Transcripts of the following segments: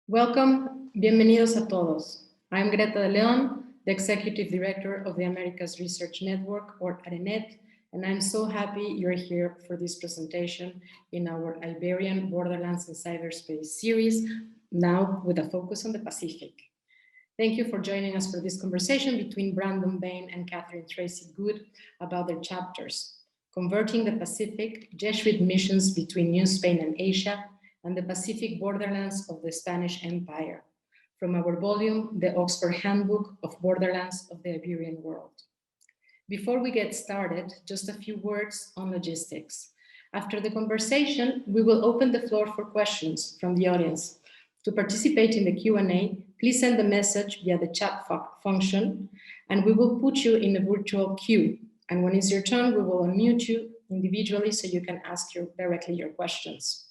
Welcome, bienvenidos a todos. I'm Greta de Leon, the Executive Director of the Americas Research Network, or ARENET, and I'm so happy you're here for this presentation in our Iberian Borderlands and Cyberspace series, now with a focus on the Pacific. Thank you for joining us for this conversation between Brandon Bayne and Catherine Tracy Goode about their chapters, Converting the Pacific, Jesuit Missions Between New Spain and Asia, and the Pacific Borderlands of the Spanish Empire, from our volume, the Oxford Handbook of Borderlands of the Iberian World. Before we get started, just a few words on logistics. After the conversation, we will open the floor for questions from the audience. To participate in the Q&A, please send a message via the chat function, and we will put you in a virtual queue. And when it's your turn, we will unmute you individually so you can ask directly your questions.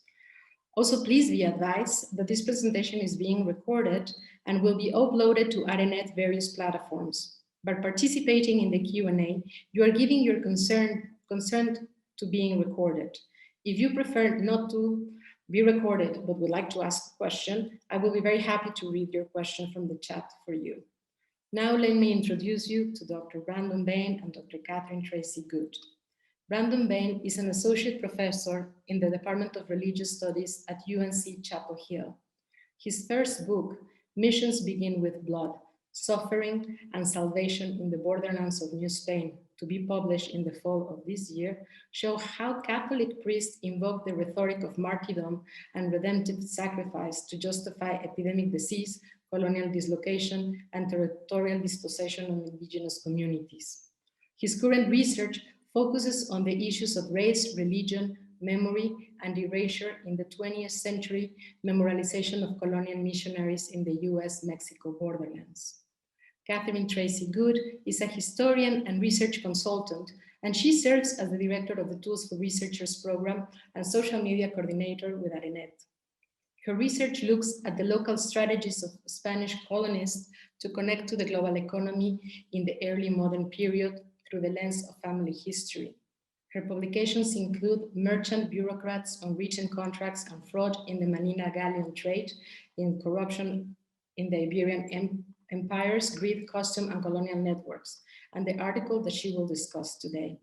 Also, please be advised that this presentation is being recorded and will be uploaded to ARENET various platforms. By participating in the Q&A, you are giving your consent to being recorded. If you prefer not to be recorded but would like to ask a question, I will be very happy to read your question from the chat for you. Now let me introduce you to Dr. Brandon Bayne and Dr. Catherine Tracy Goode. Brandon Bayne is an associate professor in the Department of Religious Studies at UNC Chapel Hill. His first book, Missions Begin with Blood, Suffering and Salvation in the Borderlands of New Spain, to be published in the fall of this year, show how Catholic priests invoke the rhetoric of martyrdom and redemptive sacrifice to justify epidemic disease, colonial dislocation, and territorial dispossession of indigenous communities. His current research focuses on the issues of race, religion, memory, and erasure in the 20th century memorialization of colonial missionaries in the US-Mexico borderlands. Catherine Tracy Goode is a historian and research consultant, and she serves as the director of the Tools for Researchers program and social media coordinator with ARENET. Her research looks at the local strategies of Spanish colonists to connect to the global economy in the early modern period through the lens of family history. Her publications include Merchant Bureaucrats on Written Contracts and Fraud in the Manila Galleon Trade, in Corruption in the Iberian Empires, Greed, Custom, and Colonial Networks, and the article that she will discuss today.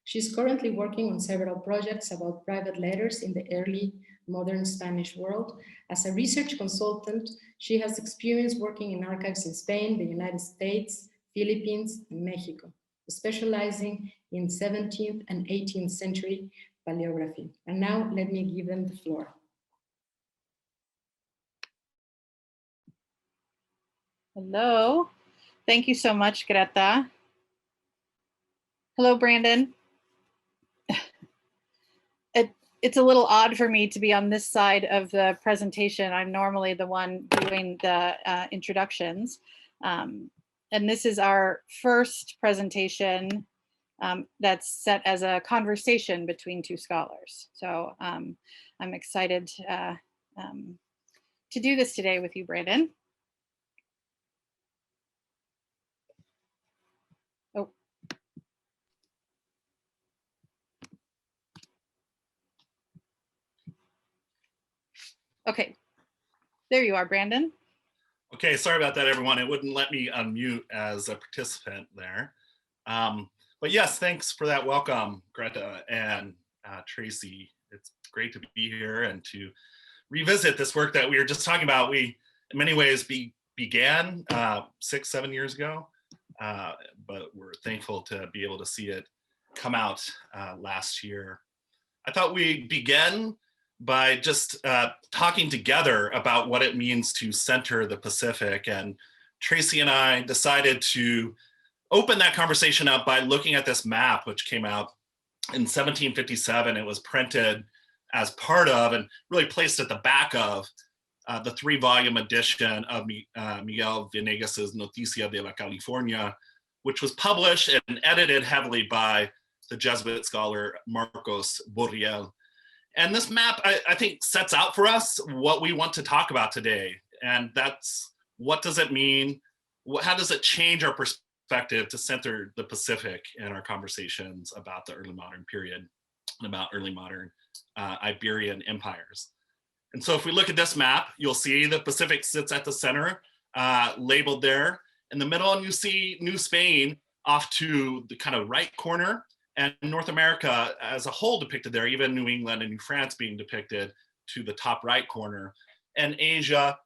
She's currently working on several projects about private letters in the early modern Spanish world. As a research consultant, she has experience working in archives in Spain, the United States, Philippines, and Mexico, specializing in 17th and 18th century paleography. And now let me give them the floor. Hello, thank you so much, Greta. Hello, Brandon. It's a little odd for me to be on this side of the presentation. I'm normally the one doing the introductions. And this is our first presentation that's set as a conversation between two scholars. So I'm excited to do this today with you, Brandon. Oh. Okay, there you are, Brandon. Okay, sorry about that, everyone. It wouldn't let me unmute as a participant there. But yes, thanks for that welcome, Greta and Tracy. It's great to be here and to revisit this work that we were just talking about. We, in many ways, began 6-7 years ago, but we're thankful to be able to see it come out last year. I thought we'd begin by just talking together about what it means to center the Pacific. And Tracy and I decided to open that conversation up by looking at this map, which came out in 1757. It was printed as part of and really placed at the back of the 3-volume edition of Miguel Venegas's Noticia de la California, which was published and edited heavily by the Jesuit scholar Marcos Borriel. And this map, I think, sets out for us what we want to talk about today. And that's, what does it mean? How does it change our perspective to center the Pacific in our conversations about the early modern period and about early modern Iberian empires? And so if we look at this map, you'll see the Pacific sits at the center, labeled there in the middle, and you see New Spain off to the kind of right corner, and North America as a whole depicted there, even New England and New France being depicted to the top right corner, and Asia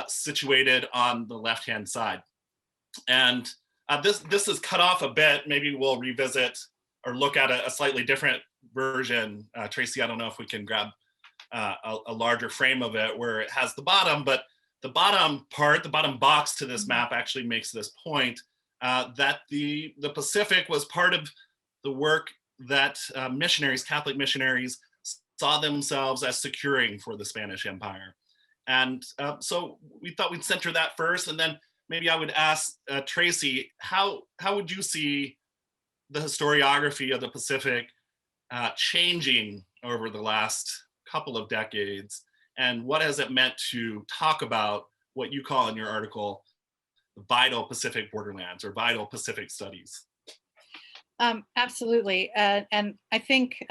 situated on the left-hand side. And this is cut off a bit. Maybe we'll revisit or look at a slightly different version. Tracy, I don't know if we can grab a larger frame of it where it has the bottom, but the bottom part, the bottom box to this map actually makes this point that the Pacific was part of the work that missionaries, Catholic missionaries, saw themselves as securing for the Spanish Empire. And so we thought we'd center that first, and then maybe I would ask Tracy, how would you see the historiography of the Pacific changing over the last couple of decades, and what has it meant to talk about what you call in your article the vital Pacific borderlands or vital Pacific studies? Absolutely, and I think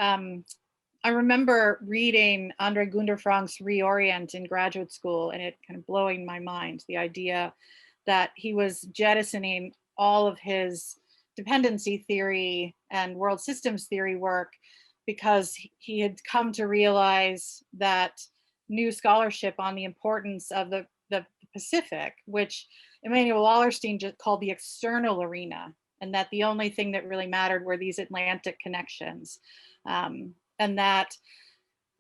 I remember reading Andre Gunderfrank's Reorient in graduate school, and it kind of blowing my mind, the idea that he was jettisoning all of his dependency theory and world systems theory work because he had come to realize that new scholarship on the importance of the Pacific, which Emanuel Wallerstein just called the external arena, and that the only thing that really mattered were these Atlantic connections. And that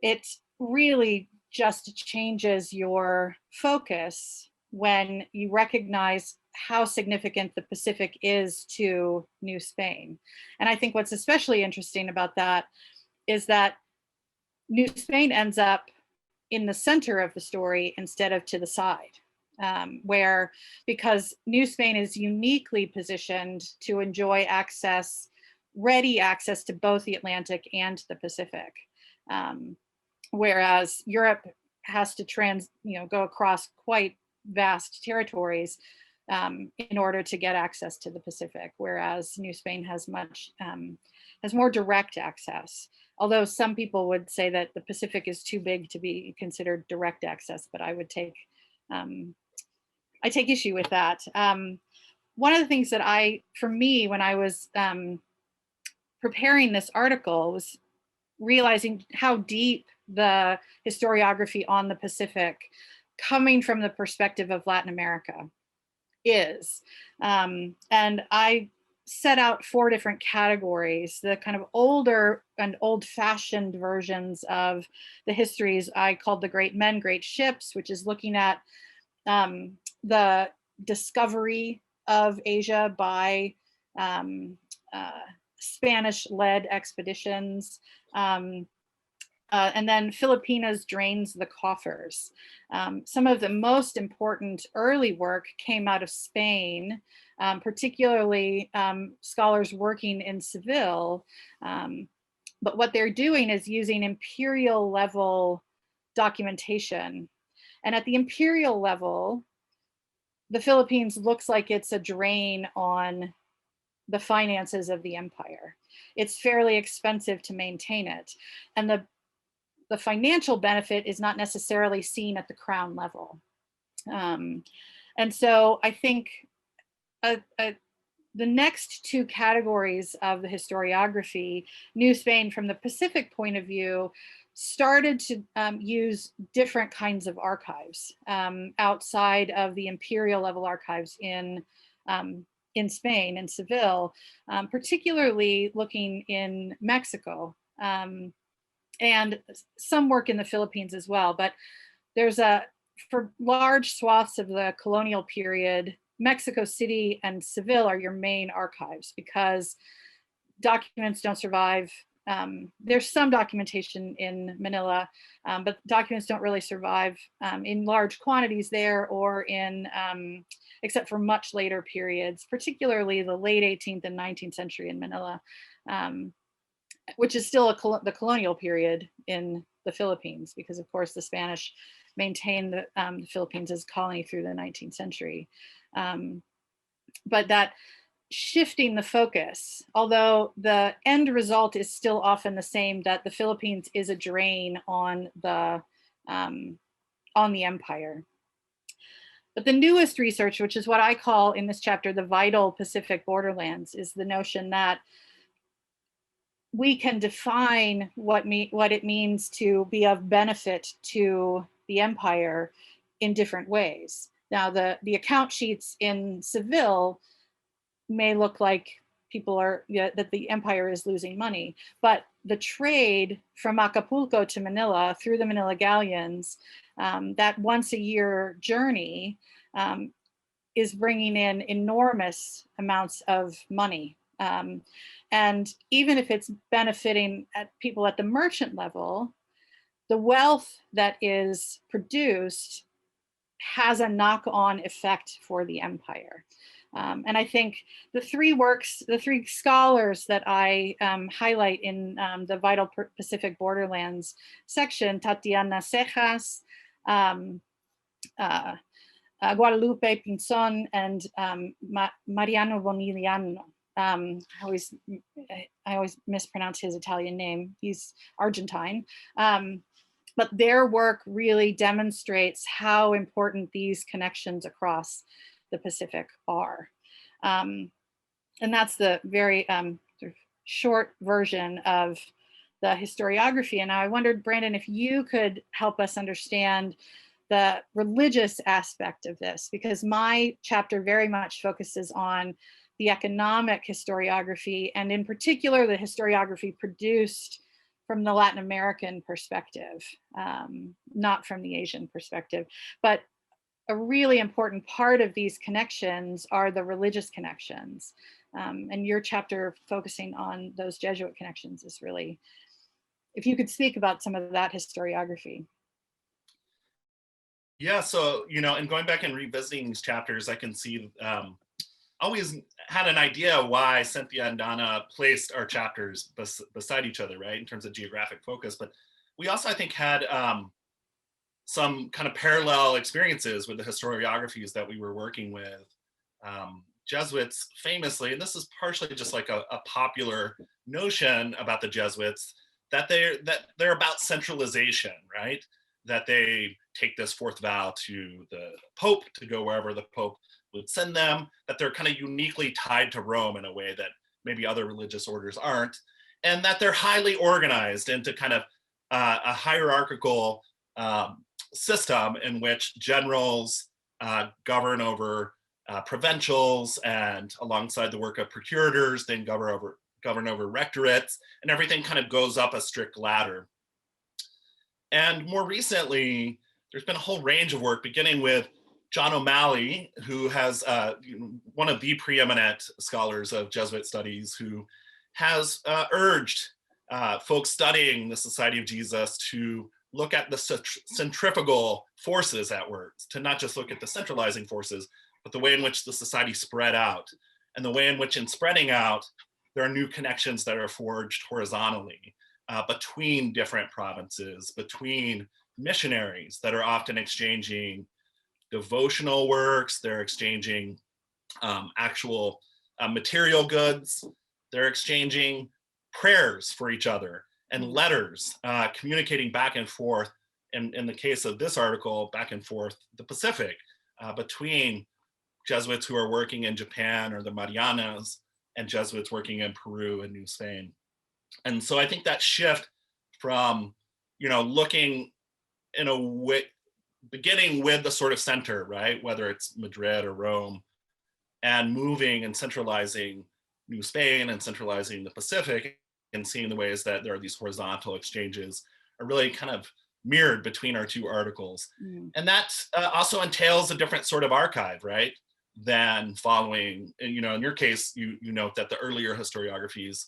it really just changes your focus when you recognize how significant the Pacific is to New Spain. And I think what's especially interesting about that is that New Spain ends up in the center of the story instead of to the side, because New Spain is uniquely positioned to enjoy ready access to both the Atlantic and the Pacific, whereas Europe has to go across quite vast territories in order to get access to the Pacific, whereas New Spain has more direct access. Although some people would say that the Pacific is too big to be considered direct access, but I take issue with that. One of the things that for me, when I was preparing this article, was realizing how deep the historiography on the Pacific, coming from the perspective of Latin America, is. And I set out 4 different categories: the kind of older and old-fashioned versions of the histories I called the Great Men, Great Ships, which is looking at the discovery of Asia by Spanish-led expeditions, and then Filipinas drains the coffers. Some of the most important early work came out of Spain, particularly scholars working in Seville. But what they're doing is using imperial level documentation. And at the imperial level, the Philippines looks like it's a drain on the finances of the empire. It's fairly expensive to maintain it. And the financial benefit is not necessarily seen at the crown level. And so I think the next 2 categories of the historiography, New Spain from the Pacific point of view, started to use different kinds of archives outside of the imperial level archives in Spain, in Seville, particularly looking in Mexico, and some work in the Philippines as well. But for large swaths of the colonial period, Mexico City and Seville are your main archives because documents don't survive. There's some documentation in Manila, but documents don't really survive in large quantities there, or except for much later periods, particularly the late 18th and 19th century in Manila, which is still the colonial period in the Philippines, because of course the Spanish maintained the Philippines as a colony through the 19th century. But that shifting the focus, although the end result is still often the same, that the Philippines is a drain on the on the empire. But the newest research, which is what I call in this chapter the vital Pacific Borderlands, is the notion that we can define what it means to be of benefit to the empire in different ways. Now, the account sheets in Seville may look like that the empire is losing money, but the trade from Acapulco to Manila through the Manila galleons, that once a year journey, is bringing in enormous amounts of money. And even if it's benefiting people at the merchant level, the wealth that is produced has a knock-on effect for the empire. And I think the three scholars that I highlight in the Vital Pacific Borderlands section, Tatiana Cejas, Guadalupe Pinzon, and Mariano Bonigliano. I always mispronounce his Italian name. He's Argentine. But their work really demonstrates how important these connections across the Pacific are. And that's the very sort of short version of the historiography. And I wondered, Brandon, if you could help us understand the religious aspect of this, because my chapter very much focuses on the economic historiography, and in particular, the historiography produced from the Latin American perspective, not from the Asian perspective. But a really important part of these connections are the religious connections. And your chapter focusing on those Jesuit connections is really, if you could speak about some of that historiography. Yeah, so, and going back and revisiting these chapters, I can see, always had an idea why Cynthia and Donna placed our chapters beside each other, right, in terms of geographic focus. But we also, I think, had some kind of parallel experiences with the historiographies that we were working with. Jesuits famously, and this is partially just like a popular notion about the Jesuits, that they're about centralization, right? That they take this fourth vow to the Pope to go wherever the Pope would send them, that they're kind of uniquely tied to Rome in a way that maybe other religious orders aren't, and that they're highly organized into kind of a hierarchical system in which generals govern over provincials, and alongside the work of procurators, then govern over rectorates, and everything kind of goes up a strict ladder. And more recently, there's been a whole range of work, beginning with John O'Malley, who has one of the preeminent scholars of Jesuit studies, who has urged folks studying the Society of Jesus to look at the centrifugal forces at work, to not just look at the centralizing forces, but the way in which the society spread out, and the way in which, in spreading out, there are new connections that are forged horizontally between different provinces, between missionaries that are often exchanging devotional works, they're exchanging actual material goods, they're exchanging prayers for each other and letters, communicating back and forth, in the case of this article, back and forth the Pacific, between Jesuits who are working in Japan or the Marianas and Jesuits working in Peru and New Spain. And so I think that shift from, looking in a way, beginning with the sort of center, right, whether it's Madrid or Rome, and moving and centralizing New Spain and centralizing the Pacific, and seeing the ways that there are these horizontal exchanges, are really kind of mirrored between our two articles. And that also entails a different sort of archive, right, than following, in your case, you note that the earlier historiographies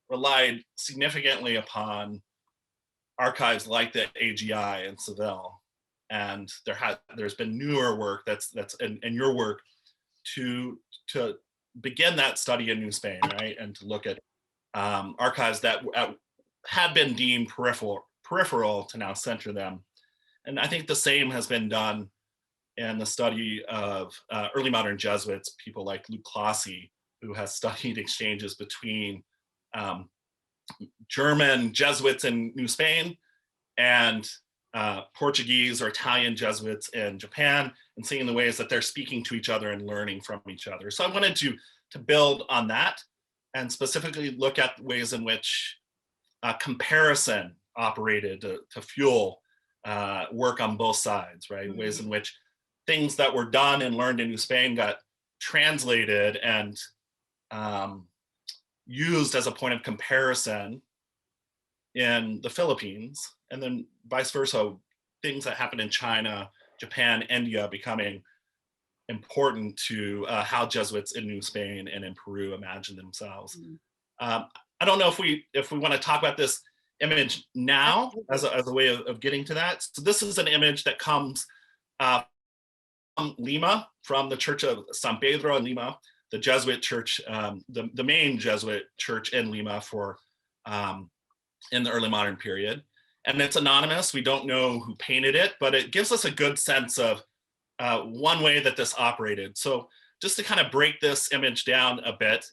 relied significantly upon archives like the AGI in Seville. And there's been newer work that's in your work to begin that study in New Spain, right, and to look at archives that had been deemed peripheral to now center them. And I think the same has been done in the study of early modern Jesuits, people like Luc Clossy, who has studied exchanges between German Jesuits in New Spain and Portuguese or Italian Jesuits in Japan, and seeing the ways that they're speaking to each other and learning from each other. So I wanted to build on that and specifically look at ways in which comparison operated to fuel work on both sides, right? Mm-hmm. Ways in which things that were done and learned in New Spain got translated and used as a point of comparison in the Philippines, and then vice versa, things that happen in China, Japan, India becoming important to how Jesuits in New Spain and in Peru imagine themselves. Mm-hmm. I don't know if we want to talk about this image now as a way of getting to that. So this is an image that comes from Lima, from the Church of San Pedro in Lima, the Jesuit Church, the main Jesuit church in Lima for in the early modern period. And it's anonymous. We don't know who painted it, but it gives us a good sense of one way that this operated. So just to kind of break this image down a bit,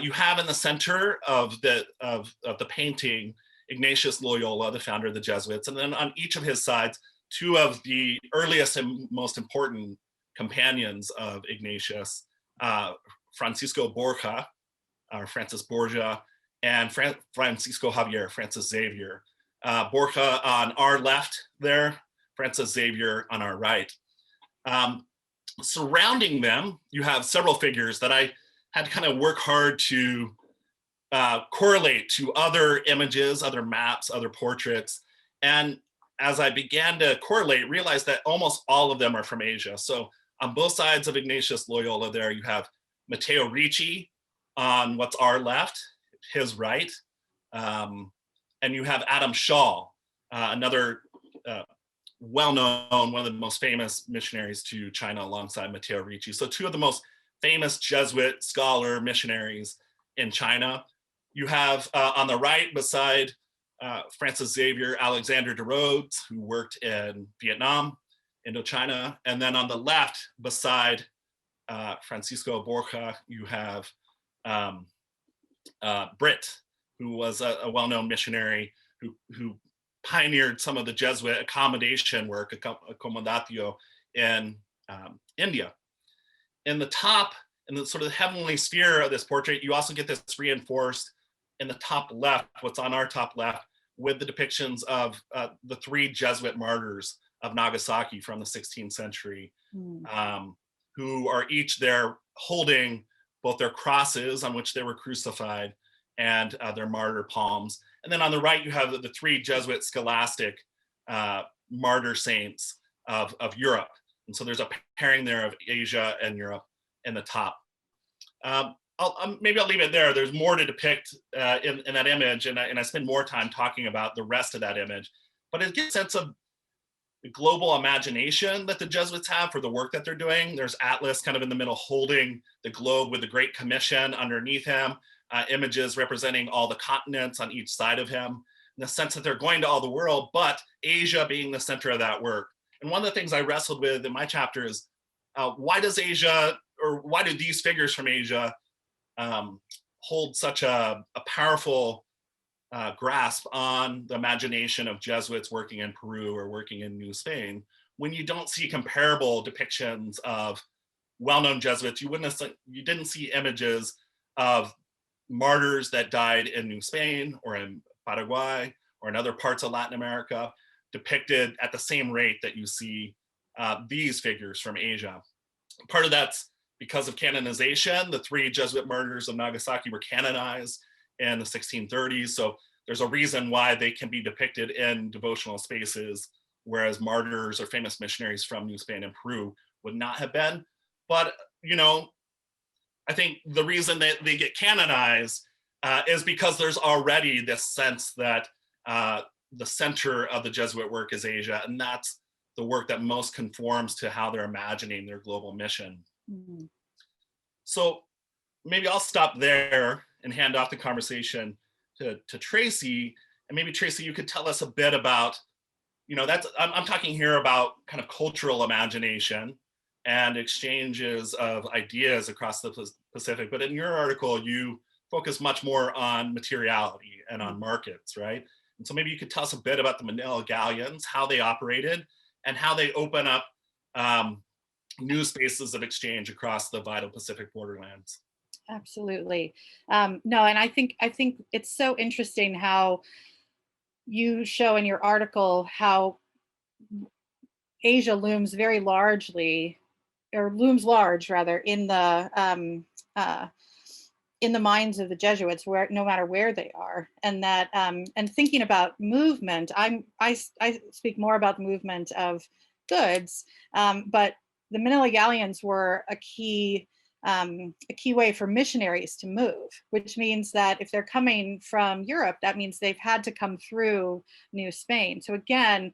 you have in the center of the painting Ignatius Loyola, the founder of the Jesuits, and then on each of his sides, two of the earliest and most important companions of Ignatius, Francisco Borja, or Francis Borgia, and Francisco Javier, Francis Xavier. Borja on our left there, Francis Xavier on our right. Surrounding them, you have several figures that I had to kind of work hard to correlate to other images, other maps, other portraits. And as I began to correlate, realized that almost all of them are from Asia. So on both sides of Ignatius Loyola there, you have Matteo Ricci on what's our left, his right. And you have Adam Shaw, another well-known, one of the most famous missionaries to China alongside Matteo Ricci. So two of the most famous Jesuit scholar missionaries in China. You have on the right beside Francis Xavier, Alexander de Rhodes, who worked in Vietnam, Indochina. And then on the left beside Francisco Borja, you have Britt, who was a well-known missionary who pioneered some of the Jesuit accommodation work, accommodatio, in India. In the top, in the sort of heavenly sphere of this portrait, you also get this reinforced in the top left, what's on our top left, with the depictions of the three Jesuit martyrs of Nagasaki from the 16th century, who are each there holding both their crosses on which they were crucified and their martyr palms. And then on the right, you have the three Jesuit scholastic martyr saints of Europe. And so there's a pairing there of Asia and Europe in the top. Maybe I'll leave it there. There's more to depict in that image, and I spend more time talking about the rest of that image. But it gives a sense of the global imagination that the Jesuits have for the work that they're doing. There's Atlas kind of in the middle holding the globe with the Great Commission underneath him, images representing all the continents on each side of him, in the sense that they're going to all the world, but Asia being the center of that work. And one of the things I wrestled with in my chapter is why does Asia, or why do these figures from Asia hold such a powerful grasp on the imagination of Jesuits working in Peru or working in New Spain, when you don't see comparable depictions of well-known Jesuits? You didn't see images of martyrs that died in New Spain or in Paraguay or in other parts of Latin America depicted at the same rate that you see these figures from Asia. Part of that's because of canonization. The three Jesuit martyrs of Nagasaki were canonized in the 1630s. So there's a reason why they can be depicted in devotional spaces, whereas martyrs or famous missionaries from New Spain and Peru would not have been. But, you know, I think the reason that they get canonized is because there's already this sense that the center of the Jesuit work is Asia, and that's the work that most conforms to how they're imagining their global mission. Mm-hmm. So maybe I'll stop there and hand off the conversation to Tracy. And maybe Tracy, you could tell us a bit about, you know, I'm talking here about kind of cultural imagination and exchanges of ideas across the Pacific. But in your article, you focus much more on materiality and on markets, right? And so maybe you could tell us a bit about the Manila galleons, how they operated, and how they open up new spaces of exchange across the vital Pacific borderlands. Absolutely. No, and I think it's so interesting how you show in your article how Asia looms very largely, or looms large rather, in the minds of the Jesuits, where no matter where they are, and that and thinking about movement, I speak more about the movement of goods, but the Manila galleons were a key way for missionaries to move, which means that if they're coming from Europe, that means they've had to come through New Spain. So again,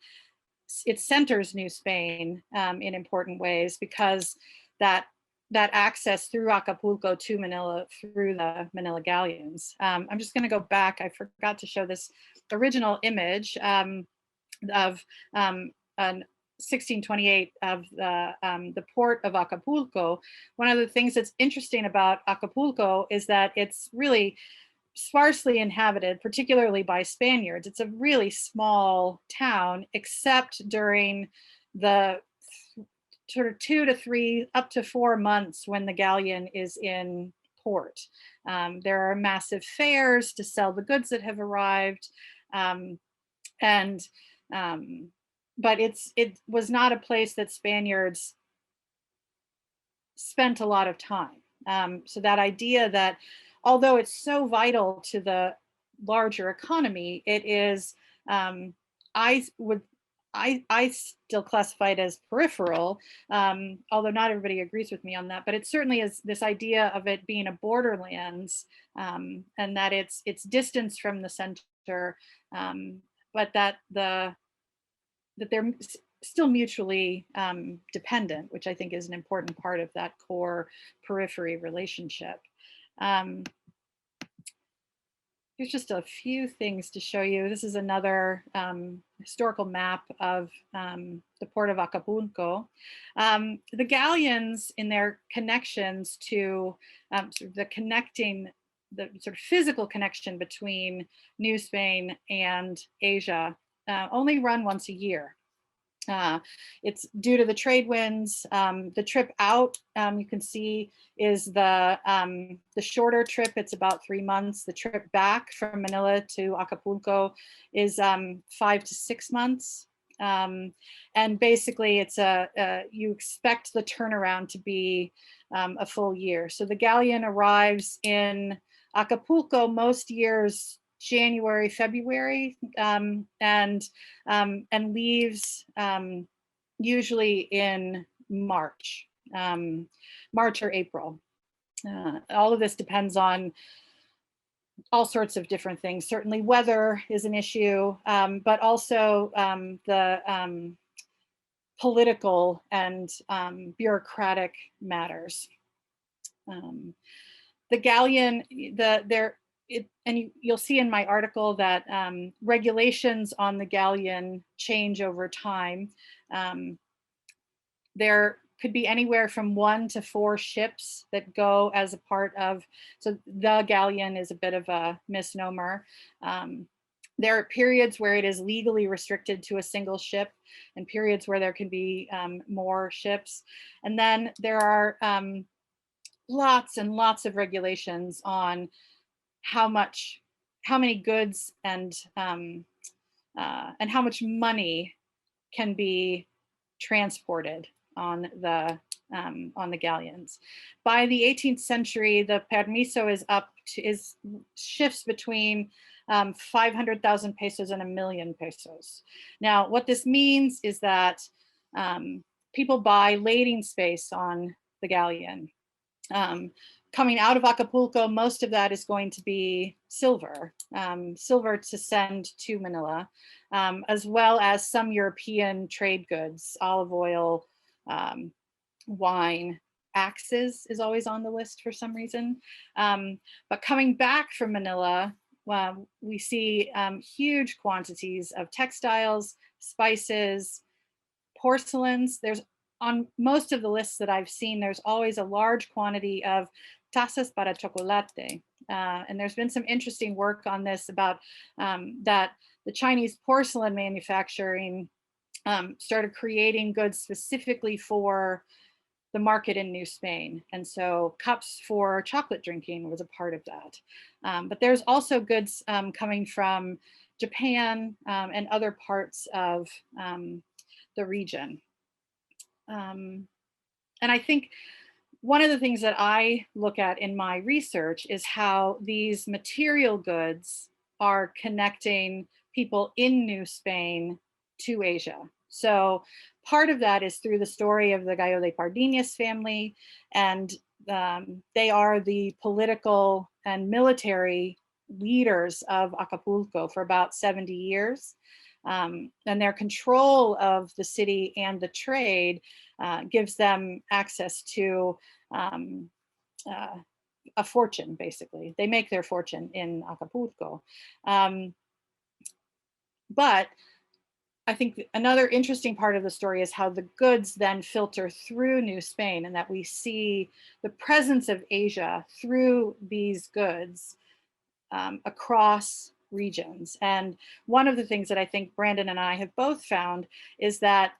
it centers New Spain in important ways, because that access through Acapulco to Manila through the Manila galleons. I'm just going to go back. I forgot to show this original image of 1628 of the port of Acapulco. One of the things that's interesting about Acapulco is that it's really sparsely inhabited, particularly by Spaniards. It's a really small town, except during the sort of 2 to 3 up to 4 months when the galleon is in port. There are massive fairs to sell the goods that have arrived, but it was not a place that Spaniards spent a lot of time. So that idea that although it's so vital to the larger economy, it is, I still classify it as peripheral, although not everybody agrees with me on that, but it certainly is this idea of it being a borderlands, and that it's distance from the center, but that they're still mutually dependent, which I think is an important part of that core periphery relationship. Here's just a few things to show you. This is another historical map of the port of Acapulco. The galleons, in their connections to sort of the sort of physical connection between New Spain and Asia, only run once a year. It's due to the trade winds. The trip out, you can see, is the shorter trip. It's about 3 months. The trip back from Manila to Acapulco is 5 to 6 months. And basically, it's you expect the turnaround to be a full year. So the galleon arrives in Acapulco most years January, February, and leaves usually in March or April. All of this depends on all sorts of different things. Certainly weather is an issue, but also the political and bureaucratic matters. The galleon, and you'll see in my article that regulations on the galleon change over time. There could be anywhere from 1 to 4 ships that go as a part of, so the galleon is a bit of a misnomer. There are periods where it is legally restricted to a single ship, and periods where there can be more ships. And then there are lots and lots of regulations on how many goods and how much money can be transported on the galleons. By the 18th century, the permiso shifts between 500,000 pesos and 1 million pesos. Now, what this means is that people buy lading space on the galleon. Coming out of Acapulco, most of that is going to be silver to send to Manila, as well as some European trade goods, olive oil, wine. Axes is always on the list for some reason. But coming back from Manila, we see huge quantities of textiles, spices, porcelains. There's, on most of the lists that I've seen, there's always a large quantity of tazas para chocolate. And there's been some interesting work on this about that the Chinese porcelain manufacturing started creating goods specifically for the market in New Spain. And so cups for chocolate drinking was a part of that. But there's also goods coming from Japan and other parts of the region. And I think one of the things that I look at in my research is how these material goods are connecting people in New Spain to Asia. So part of that is through the story of the Gallo de Pardiñas family, and they are the political and military leaders of Acapulco for about 70 years. And their control of the city and the trade gives them access to a fortune, basically. They make their fortune in Acapulco. But I think another interesting part of the story is how the goods then filter through New Spain, and that we see the presence of Asia through these goods across regions. And one of the things that I think Brandon and I have both found is that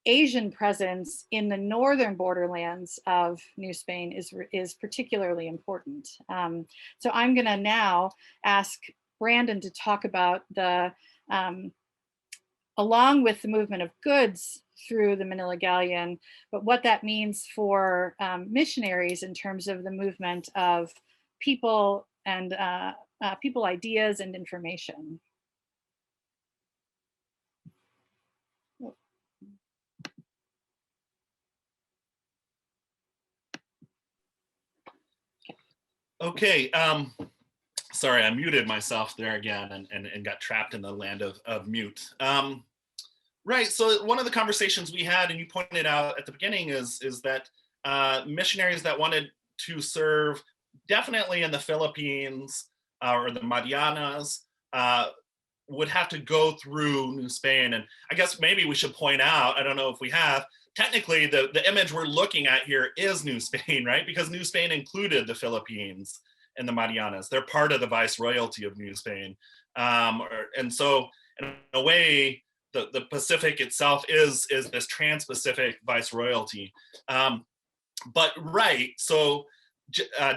Asian presence in the northern borderlands of New Spain is particularly important. So I'm going to now ask Brandon to talk about the along with the movement of goods through the Manila Galleon, but what that means for missionaries in terms of the movement of people and people, ideas, and information. Okay, sorry, I muted myself there again and got trapped in the land of mute. Right, so one of the conversations we had, and you pointed out at the beginning, is that missionaries that wanted to serve definitely in the Philippines or the Marianas would have to go through New Spain. And I guess maybe we should point out, I don't know if we have, technically the image we're looking at here is New Spain, right? Because New Spain included the Philippines and the Marianas. They're part of the viceroyalty of New Spain. And so in a way, the Pacific itself is this trans-Pacific viceroyalty. But right, so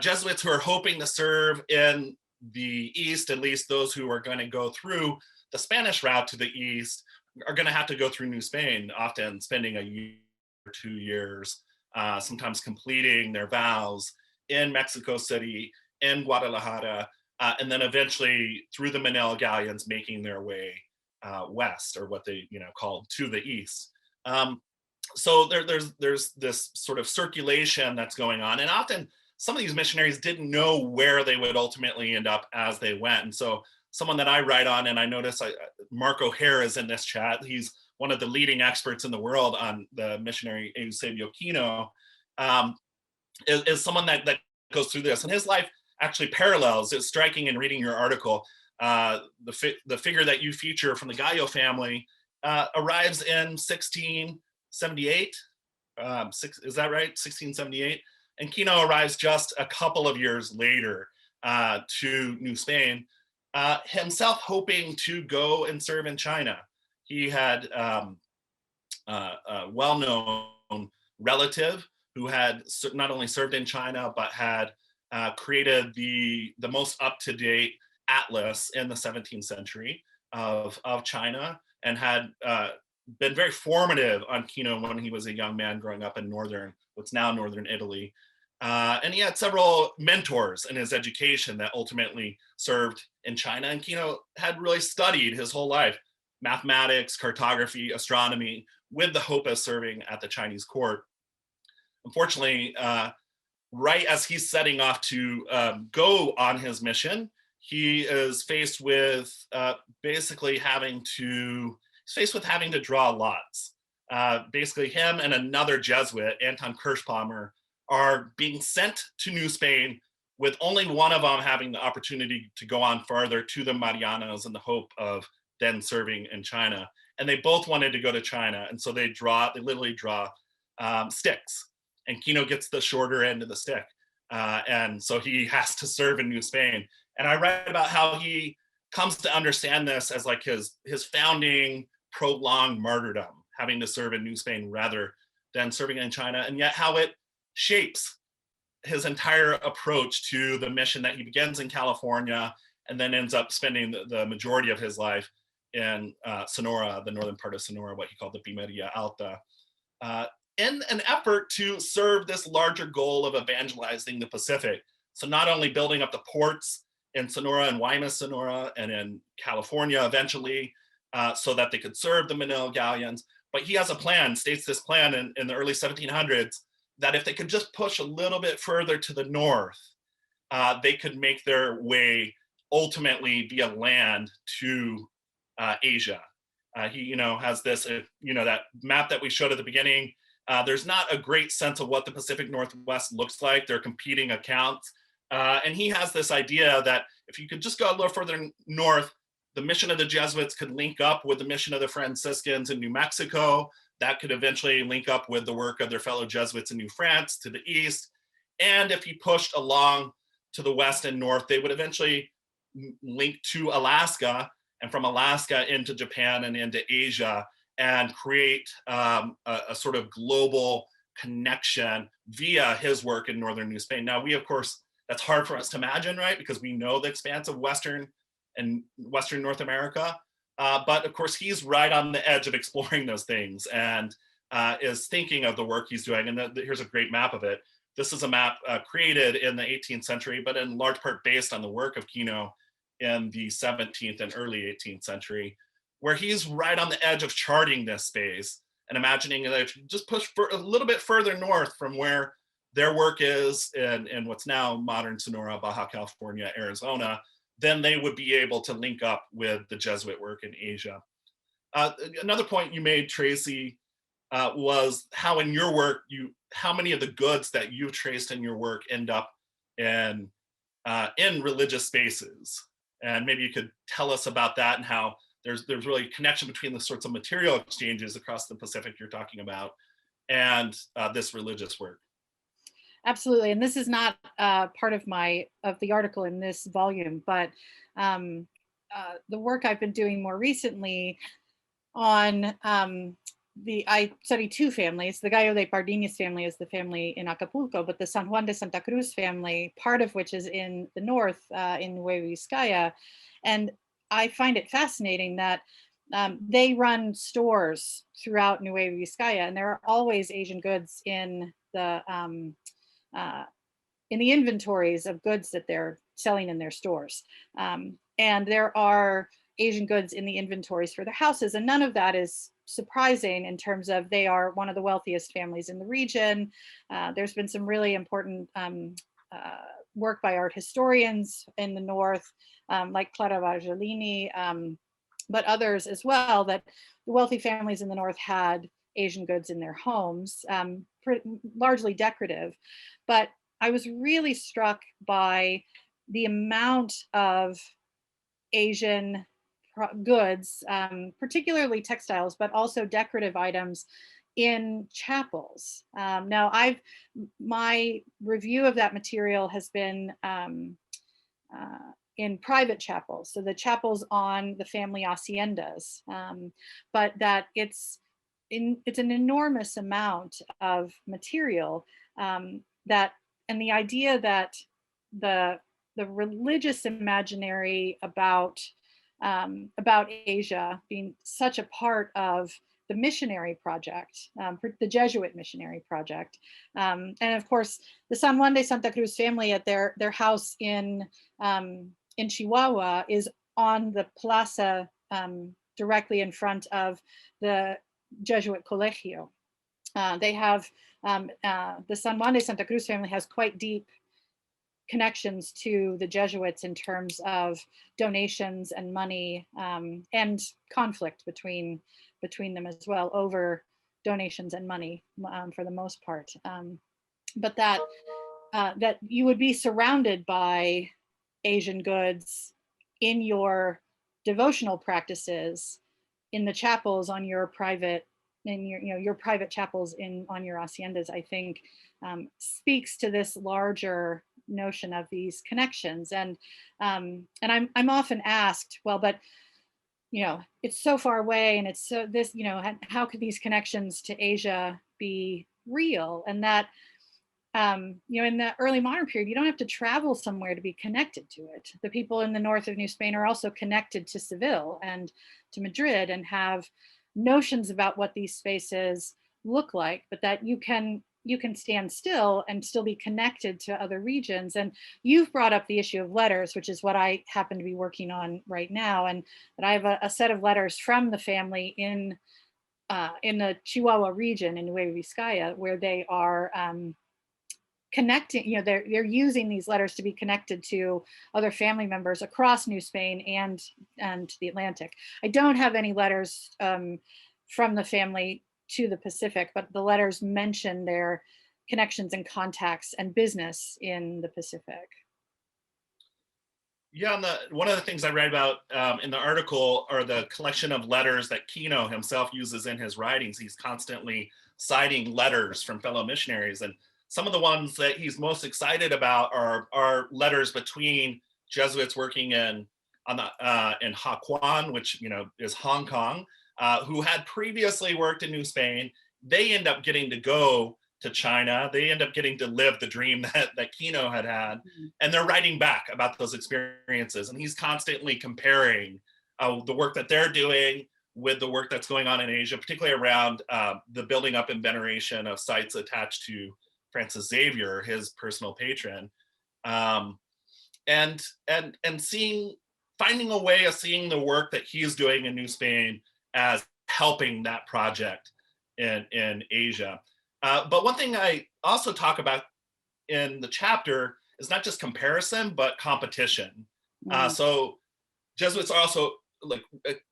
Jesuits who are hoping to serve in the East, at least those who are going to go through the Spanish route to the East, are going to have to go through New Spain, often spending a year or 2 years, sometimes completing their vows in Mexico City, in Guadalajara, and then eventually through the Manila galleons making their way west, or what they call to the east. So there's this sort of circulation that's going on, and often some of these missionaries didn't know where they would ultimately end up as they went. And so someone that I write on, and I notice Mark O'Hare is in this chat. He's one of the leading experts in the world on the missionary Eusebio Kino, is someone that goes through this, and his life actually parallels. It's striking in reading your article. The figure that you feature from the Gallo family arrives in 1678. Is that right? 1678. And Kino arrives just a couple of years later to New Spain, himself hoping to go and serve in China. He had a well-known relative who had not only served in China, but had created the most up-to-date atlas in the 17th century of China, and had been very formative on Kino when he was a young man growing up in what's now northern Italy. And he had several mentors in his education that ultimately served in China. And Kino had really studied his whole life mathematics, cartography, astronomy, with the hope of serving at the Chinese court. Unfortunately, right as he's setting off to go on his mission, he is faced with basically having to draw lots. Basically, him and another Jesuit, Anton Kirschbaumer, are being sent to New Spain, with only one of them having the opportunity to go on farther to the Marianas in the hope of then serving in China. And they both wanted to go to China, and so they literally draw sticks, and Kino gets the shorter end of the stick, and so he has to serve in New Spain. And I write about how he comes to understand this as like his founding prolonged martyrdom, having to serve in New Spain rather than serving in China, and yet how it shapes his entire approach to the mission that he begins in California and then ends up spending the majority of his life in Sonora, the northern part of Sonora, what he called the Pimeria Alta, in an effort to serve this larger goal of evangelizing the Pacific. So not only building up the ports in Sonora and Guaymas, Sonora, and in California eventually, so that they could serve the Manila galleons, but he has a plan, states this plan in the early 1700s, that if they could just push a little bit further to the north, they could make their way ultimately via land to Asia. He, has this, that map that we showed at the beginning. There's not a great sense of what the Pacific Northwest looks like. They're competing accounts. And he has this idea that if you could just go a little further north, the mission of the Jesuits could link up with the mission of the Franciscans in New Mexico. That could eventually link up with the work of their fellow Jesuits in New France to the east. And if he pushed along to the west and north, they would eventually link to Alaska, and from Alaska into Japan and into Asia, and create a sort of global connection via his work in northern New Spain. Now, we, of course, that's hard for us to imagine, right? Because we know the expanse of Western North America. But of course, he's right on the edge of exploring those things and is thinking of the work he's doing. And here's a great map of it. This is a map created in the 18th century, but in large part based on the work of Kino in the 17th and early 18th century, where he's right on the edge of charting this space and imagining that if you just push for a little bit further north from where their work is in what's now modern Sonora, Baja California, Arizona, then they would be able to link up with the Jesuit work in Asia. Another point you made, Tracy, was how in your work, how many of the goods that you've traced in your work end up in religious spaces. And maybe you could tell us about that and how there's really a connection between the sorts of material exchanges across the Pacific you're talking about and this religious work. Absolutely, and this is not part of the article in this volume, but the work I've been doing more recently on I studied two families. The Gallo de Pardines family is the family in Acapulco, but the San Juan de Santa Cruz family, part of which is in the north, in Nueva Vizcaya. And I find it fascinating that they run stores throughout Nueva Vizcaya, and there are always Asian goods in the inventories of goods that they're selling in their stores. And there are Asian goods in the inventories for their houses, and none of that is surprising in terms of they are one of the wealthiest families in the region. There's been some really important work by art historians in the north, like Clara Vargelini, but others as well, that the wealthy families in the north had Asian goods in their homes, largely decorative. But I was really struck by the amount of Asian goods, particularly textiles, but also decorative items in chapels. Now, my review of that material has been in private chapels, so the chapels on the family haciendas, but that it's an enormous amount of material, and the idea that the religious imaginary about Asia being such a part of the missionary project, the Jesuit missionary project. And of course, the San Juan de Santa Cruz family at their house in Chihuahua is on the plaza directly in front of the Jesuit Colegio. They have, the San Juan de Santa Cruz family has quite deep connections to the Jesuits in terms of donations and money, and conflict between them as well over donations and money, for the most part. But that you would be surrounded by Asian goods in your devotional practices, in the chapels on your private, your private chapels on your haciendas, I think speaks to this larger notion of these connections. And I'm often asked, well, but it's so far away, and it's so this, how could these connections to Asia be real? And that, in the early modern period, you don't have to travel somewhere to be connected to it. The people in the north of New Spain are also connected to Seville and to Madrid and have notions about what these spaces look like, but that you can stand still and still be connected to other regions. And you've brought up the issue of letters, which is what I happen to be working on right now. And that I have a set of letters from the family in the Chihuahua region in Nueva Vizcaya, where they are connecting, they're using these letters to be connected to other family members across New Spain and the Atlantic. I don't have any letters from the family to the Pacific, but the letters mention their connections and contacts and business in the Pacific. Yeah, and one of the things I read about in the article are the collection of letters that Kino himself uses in his writings. He's constantly citing letters from fellow missionaries, and some of the ones that he's most excited about are letters between Jesuits working in Hakuan, which is Hong Kong, who had previously worked in New Spain. They end up getting to go to China. They end up getting to live the dream that Kino had, and they're writing back about those experiences. And he's constantly comparing the work that they're doing with the work that's going on in Asia, particularly around the building up and veneration of sites attached to Francis Xavier, his personal patron, and finding a way of seeing the work that he's doing in New Spain as helping that project in Asia. But one thing I also talk about in the chapter is not just comparison, but competition. So Jesuits are also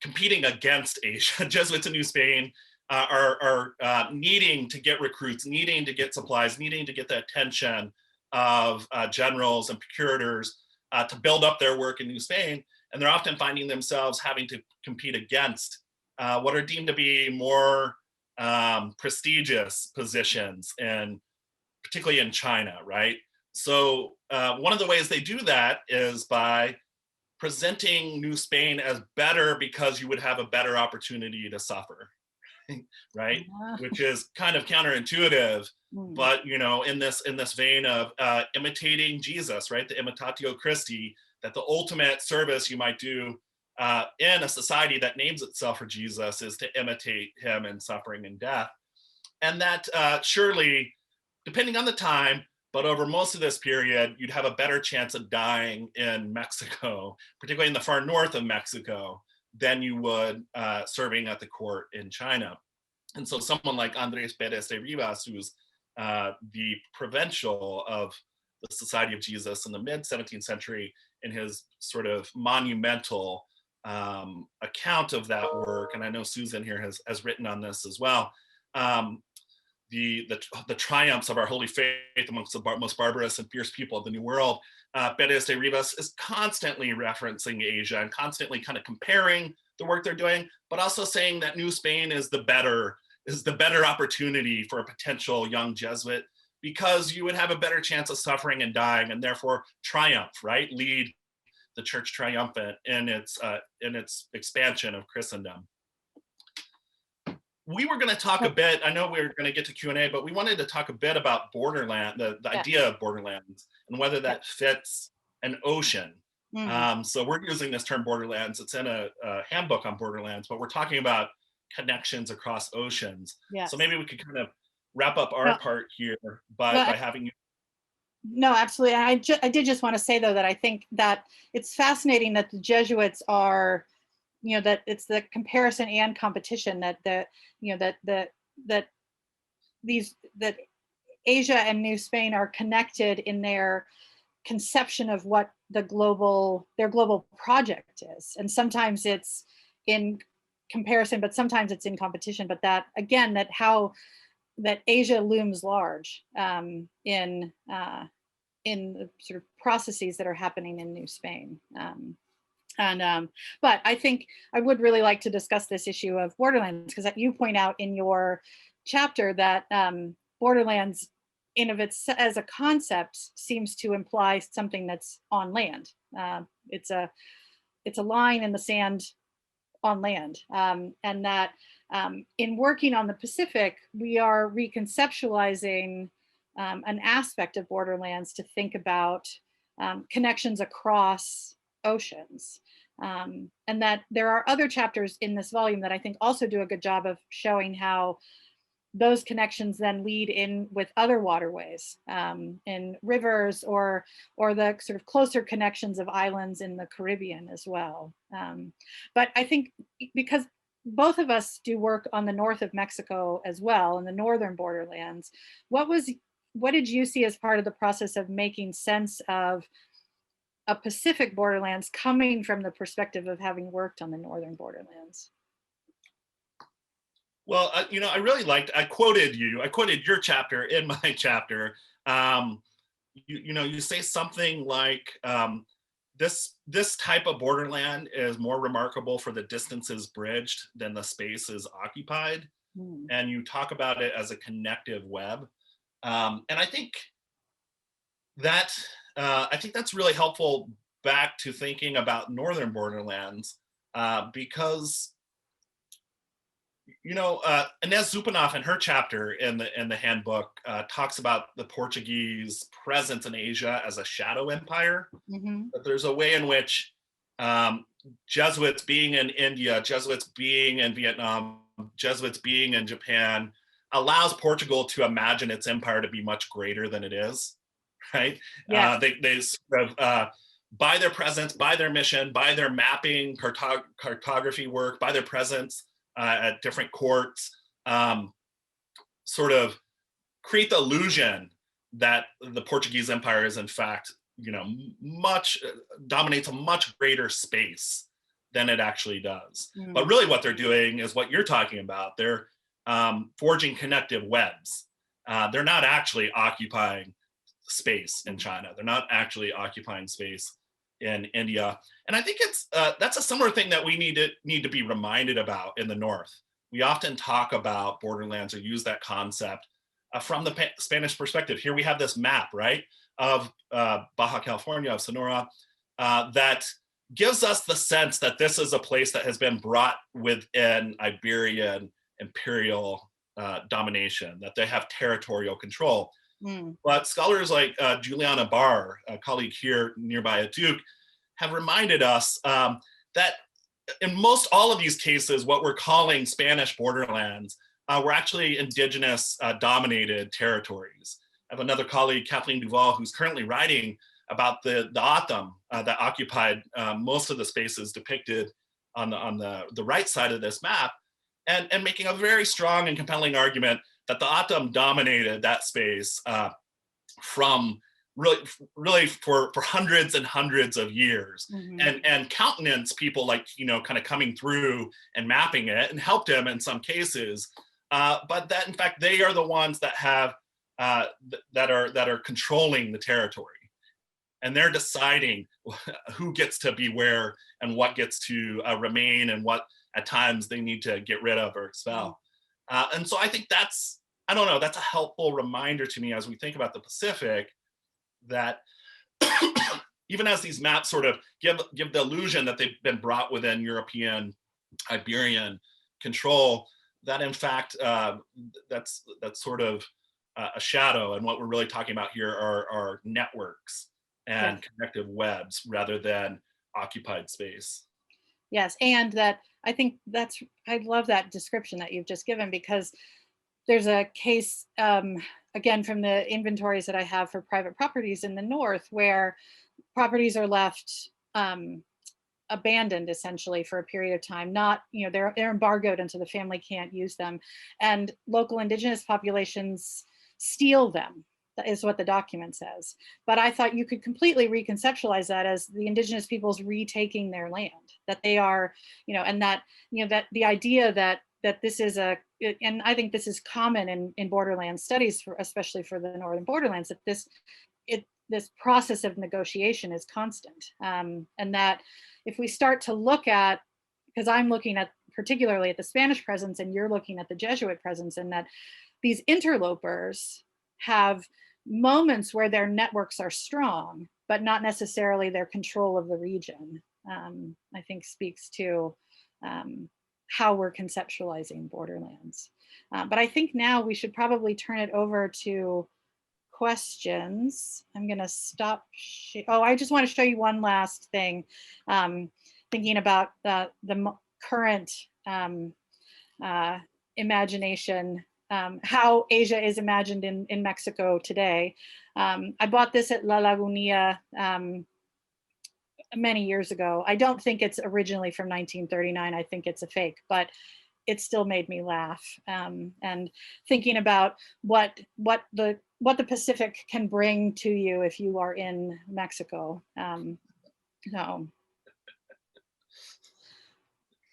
competing against Asia. Jesuits in New Spain are needing to get recruits, needing to get supplies, needing to get the attention of generals and procurators to build up their work in New Spain. And they're often finding themselves having to compete against what are deemed to be more prestigious positions, and particularly in China, right? So one of the ways they do that is by presenting New Spain as better because you would have a better opportunity to suffer, right? Which is kind of counterintuitive, but in this vein of imitating Jesus, right? The imitatio Christi, that the ultimate service you might do in a society that names itself for Jesus is to imitate him in suffering and death. And that surely, depending on the time, but over most of this period, you'd have a better chance of dying in Mexico, particularly in the far north of Mexico, than you would serving at the court in China. And so someone like Andres Perez de Rivas, who's the provincial of the Society of Jesus in the mid-17th century, in his sort of monumental account of that work, and I know Susan here has written on this as well, the triumphs of our holy faith amongst the most barbarous and fierce people of the New World, Perez de Rivas is constantly referencing Asia and constantly kind of comparing the work they're doing, but also saying that New Spain is the better opportunity for a potential young Jesuit, because you would have a better chance of suffering and dying, and therefore triumph, right? Lead the church triumphant in its expansion of Christendom. We were going to talk a bit, I know we were going to get to Q&A, but we wanted to talk a bit about Borderland, the idea of Borderlands, and whether that fits an ocean. So we're using this term Borderlands. It's in a handbook on Borderlands, but we're talking about connections across oceans. So maybe we could kind of wrap up our part here by having you. No, absolutely. I did just want to say, though, that I think that it's fascinating that the Jesuits are, that it's the comparison and competition, that that Asia and New Spain are connected in their conception of what their global project is. And sometimes it's in comparison, but sometimes it's in competition. But that, again, that Asia looms large in the sort of processes that are happening in New Spain. But I think I would really like to discuss this issue of Borderlands, because you point out in your chapter that Borderlands as a concept seems to imply something that's on land. It's a line in the sand on land, and that in working on the Pacific, we are reconceptualizing an aspect of borderlands to think about connections across oceans. And that there are other chapters in this volume that I think also do a good job of showing how those connections then lead in with other waterways, in rivers, or the sort of closer connections of islands in the Caribbean as well. But I think because both of us do work on the north of Mexico as well, in the northern borderlands, what did you see as part of the process of making sense of a Pacific borderlands coming from the perspective of having worked on the northern borderlands? Well, I really liked, I quoted your chapter in my chapter. You say something like, this type of borderland is more remarkable for the distances bridged than the spaces occupied. And you talk about it as a connective web. And I think that's really helpful back to thinking about northern borderlands, because Inez Zupanoff in her chapter in the handbook talks about the Portuguese presence in Asia as a shadow empire. But there's a way in which Jesuits being in India, Jesuits being in Vietnam, Jesuits being in Japan allows Portugal to imagine its empire to be much greater than it is, right? Yes. They sort of, by their presence, by their mission, by their mapping, cartography work, by their presence at different courts, sort of create the illusion that the Portuguese Empire is in fact, dominates a much greater space than it actually does. But really what they're doing is what you're talking about. They're forging connective webs. They're not actually occupying space in China. They're not actually occupying space in India. And I think that's a similar thing that we need to be reminded about in the North. We often talk about borderlands or use that concept from the Spanish perspective. Here we have this map, right, of Baja California, of Sonora, that gives us the sense that this is a place that has been brought within Iberian imperial domination, that they have territorial control. But scholars like Juliana Barr, a colleague here nearby at Duke, have reminded us that in most all of these cases, what we're calling Spanish borderlands were actually indigenous dominated territories. I have another colleague, Kathleen Duval, who's currently writing about the Atam that occupied most of the spaces depicted on the right side of this map, and making a very strong and compelling argument that the Atam dominated that space from really for hundreds and hundreds of years, and countenance people like, kind of coming through and mapping it and helped him in some cases, but that in fact they are the ones that have that are controlling the territory, and they're deciding who gets to be where and what gets to remain and what at times they need to get rid of or expel. And so I think that's a helpful reminder to me as we think about the Pacific, that even as these maps sort of give the illusion that they've been brought within European, Iberian control, that in fact, that's sort of a shadow, and what we're really talking about here are networks and connective webs rather than occupied space. Yes, and that I think I love that description that you've just given, because there's a case, again, from the inventories that I have for private properties in the North, where properties are left abandoned essentially for a period of time. Not, they're embargoed until the family can't use them, and local indigenous populations steal them. That is what the document says. But I thought you could completely reconceptualize that as the indigenous peoples retaking their land, that they are, and that, that the idea that this is and I think this is common in borderland studies, especially for the northern borderlands, that this process of negotiation is constant, and that if we start to look at, because I'm looking at particularly at the Spanish presence and you're looking at the Jesuit presence, and that these interlopers have moments where their networks are strong, but not necessarily their control of the region, I think speaks to how we're conceptualizing borderlands. But I think now we should probably turn it over to questions. I'm going to stop. Oh, I just want to show you one last thing. Thinking about the current imagination, how Asia is imagined in Mexico today. I bought this at La Lagunilla many years ago. I don't think it's originally from 1939. I think it's a fake, but it still made me laugh. And thinking about what the Pacific can bring to you if you are in Mexico. So.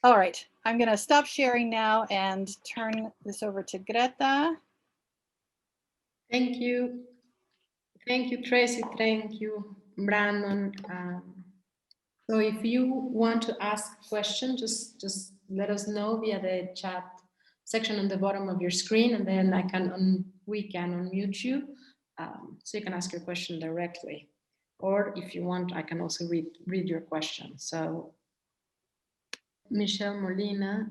All right, I'm going to stop sharing now and turn this over to Greta. Thank you. Thank you, Tracy. Thank you, Brandon. So if you want to ask a question, just let us know via the chat section on the bottom of your screen, and then we can unmute you, so you can ask your question directly. Or if you want, I can also read your question. So, Michelle Molina.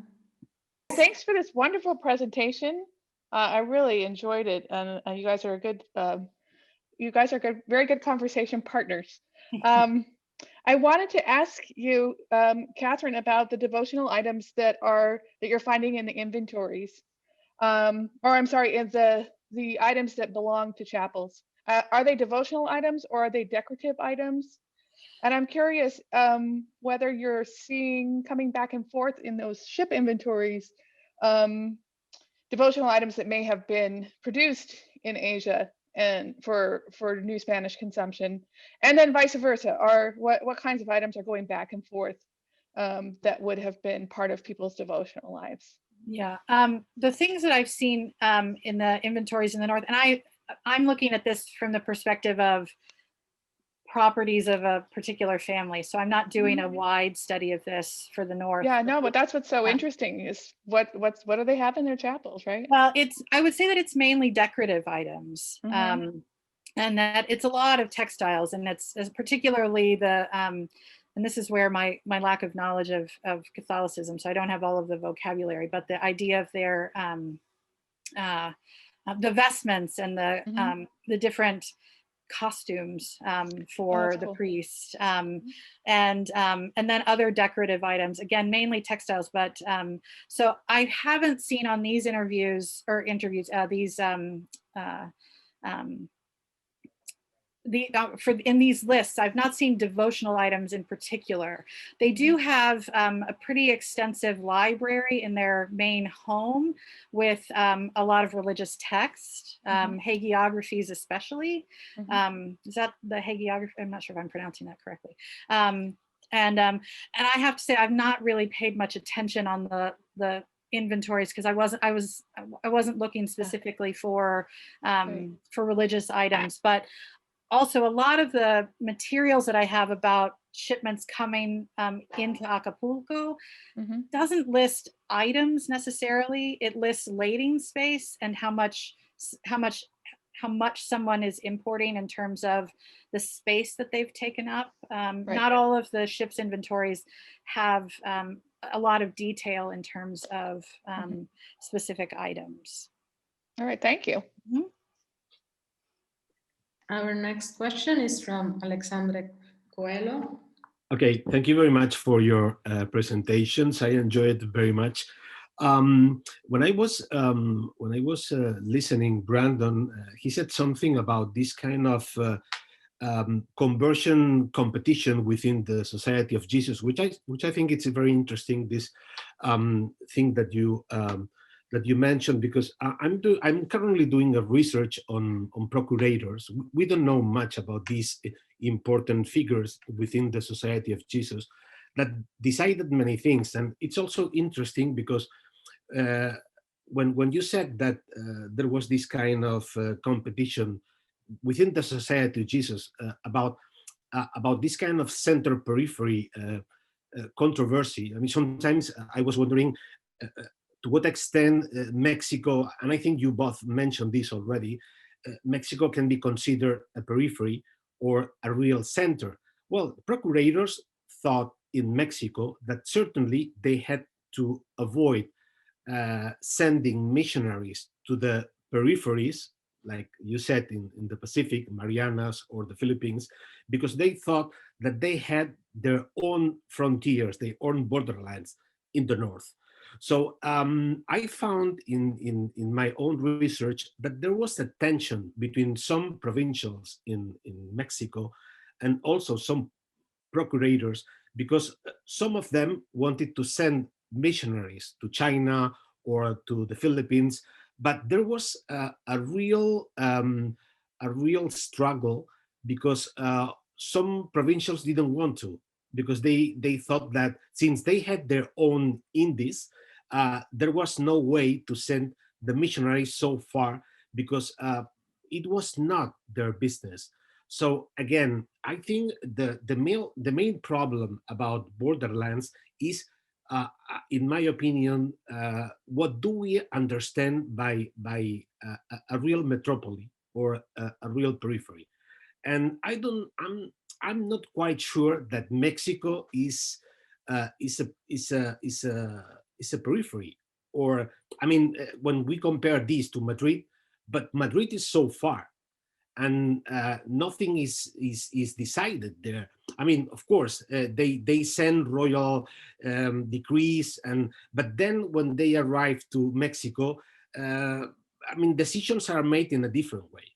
Thanks for this wonderful presentation. I really enjoyed it, and you guys are very good conversation partners. I wanted to ask you, Catherine, about the devotional items that you're finding in the inventories, or I'm sorry, in the items that belong to chapels. Are they devotional items or are they decorative items? And I'm curious whether you're seeing, coming back and forth in those ship inventories, devotional items that may have been produced in Asia and for New Spanish consumption, and then vice versa. What kinds of items are going back and forth that would have been part of people's devotional lives? Yeah, the things that I've seen in the inventories in the North, and I'm looking at this from the perspective of properties of a particular family. So I'm not doing a wide study of this for the North. Yeah, no, but that's what's so interesting is what do they have in their chapels, right? Well, I would say that it's mainly decorative items, and that it's a lot of textiles, and it's particularly the and this is where my lack of knowledge of Catholicism, so I don't have all of the vocabulary, but the idea of their the vestments and the different costumes for the priest, and then other decorative items, again mainly textiles, but so I haven't seen on these interviews in these lists, I've not seen devotional items in particular. They do have a pretty extensive library in their main home with a lot of religious text, hagiographies especially. Is that the hagiography? I'm not sure if I'm pronouncing that correctly. And I have to say, I've not really paid much attention on the inventories because I wasn't looking specifically for religious items, but also, a lot of the materials that I have about shipments coming into Acapulco doesn't list items necessarily. It lists lading space and how much someone is importing in terms of the space that they've taken up. Not all of the ship's inventories have a lot of detail in terms of specific items. All right, thank you. Our next question is from Alexandre Coelho. Okay, thank you very much for your presentations. I enjoyed it very much. When I was listening, Brandon, he said something about this kind of conversion competition within the Society of Jesus, which I think it's a very interesting this thing that you mentioned, because I'm currently doing a research on procurators. We don't know much about these important figures within the Society of Jesus that decided many things. And it's also interesting because when you said that there was this kind of competition within the Society of Jesus about this kind of center periphery controversy. I mean, sometimes I was wondering to what extent Mexico, and I think you both mentioned this already, Mexico can be considered a periphery or a real center. Well, procurators thought in Mexico that certainly they had to avoid sending missionaries to the peripheries, like you said, in the Pacific, Marianas, or the Philippines, because they thought that they had their own frontiers, their own borderlands in the north. So I found in my own research that there was a tension between some provincials in Mexico and also some procurators, because some of them wanted to send missionaries to China or to the Philippines, but there was a real struggle because some provincials didn't want to, because they thought that since they had their own indies, there was no way to send the missionaries so far, because it was not their business. So again, I think the main problem about borderlands is, in my opinion, what do we understand by a real metropolis or a real periphery? And I'm not quite sure that Mexico is a periphery. Or I mean, when we compare this to Madrid, but Madrid is so far, and nothing is decided there. I mean, of course, they send royal decrees, but then when they arrive to Mexico, I mean, decisions are made in a different way.